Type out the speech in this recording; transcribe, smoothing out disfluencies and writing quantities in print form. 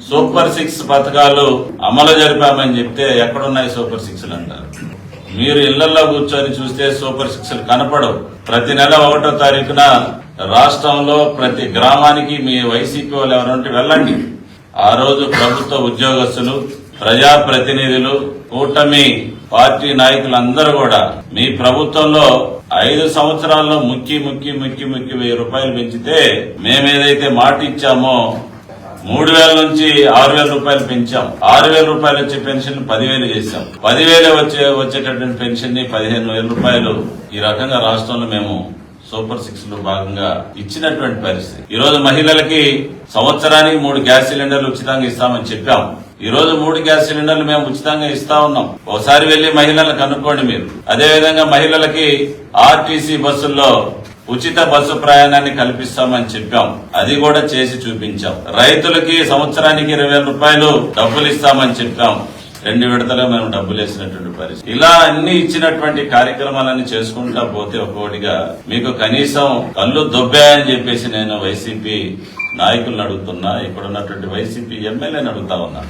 Super 6 పథకాలు అమలు జరిపామని చెప్తే ఎక్కడున్నాయి సూపర్ 6లు అంటారు. మీరు ఇళ్లలో కూర్చొని చూస్తే సూపర్ 6లు కనపడవు. ప్రతి నెల 1వ తారీఖున రాష్ట్రంలో ప్రతి గ్రామానికి మీ వైసీపీ వాళ్ళు ఎవరంటే వెళ్ళండి. ఆ రోజు ప్రభుత్వ ఉద్యోగస్తులు, ప్రజాప్రతినిధులు, కూటమి పార్టీ నాయకులందరూ కూడా మీ ప్రభుత్వంలో 5 సంవత్సరాల్లో ముక్కి 1000 రూపాయలు పెంచితే మేమేదైతే మాట ఇచ్చామో 3000 నుంచి 6000 రూపాయలు పెంచాం. 6000 రూపాయలు వచ్చే పెన్షన్ 10,000 చేశాం. 10,000 వచ్చేటటువంటి పెన్షన్ ని 15,000 రూపాయలు ఈ రకంగా రాష్ట్రంలో మేము సూపర్ 6 లో భాగంగా ఇచ్చినటువంటి పరిస్థితి. ఈ రోజు మహిళలకి సంవత్సరానికి 3 గ్యాస్ సిలిండర్లు ఉచితంగా ఇస్తామని చెప్పాం. ఈ రోజు 3 గ్యాస్ సిలిండర్లు మేము ఉచితంగా ఇస్తా ఉన్నాం. ఒకసారి వెళ్లి మహిళలను కనుక్కోండి మీరు. అదేవిధంగా మహిళలకి ఆర్టీసీ బస్సుల్లో ఉచిత బస్సు ప్రయాణాన్ని కల్పిస్తామని చెప్పాం. అది కూడా చేసి చూపించాం. రైతులకి సంవత్సరానికి 20,000 రూపాయలు డబ్బులు ఇస్తామని చెప్పాం. 2 విడతలో మేము డబ్బులు వేసినటువంటి పరిస్థితి. ఇలా అన్ని ఇచ్చినటువంటి కార్యక్రమాలన్నీ చేసుకుంటా పోతే ఒక్కొక్కటిగా మీకు కనీసం కళ్ళు దొబ్బాయని చెప్పేసి నేను వైసీపీ నాయకులను అడుగుతున్నా, ఇక్కడ ఉన్నటువంటి వైసీపీ ఎమ్మెల్యేని అడుగుతా ఉన్నా.